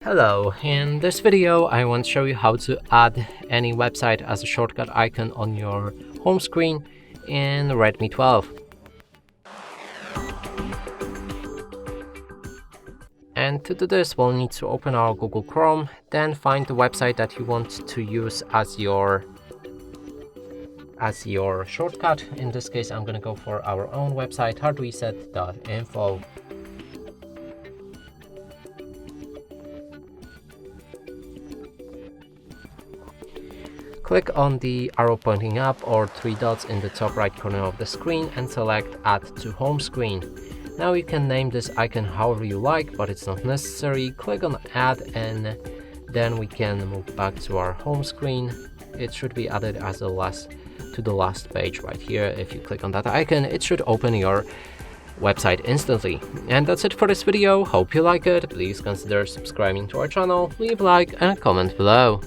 Hello, in this video I want to show you how to add any website as a shortcut icon on your home screen in Redmi 12. And to do this, we'll need to open our Google Chrome, then find the website that you want to use as your shortcut. In this case, I'm going to go for our own website, HardReset.Info. Click on the arrow pointing up or three dots in the top right corner of the screen and select Add to Home Screen. Now you can name this icon however you like, but it's not necessary. Click on Add and then we can move back to our home screen. It should be added as to the last page right here. If you click on that icon, it should open your website instantly. And that's it for this video. Hope you like it. Please consider subscribing to our channel, leave a like and a comment below.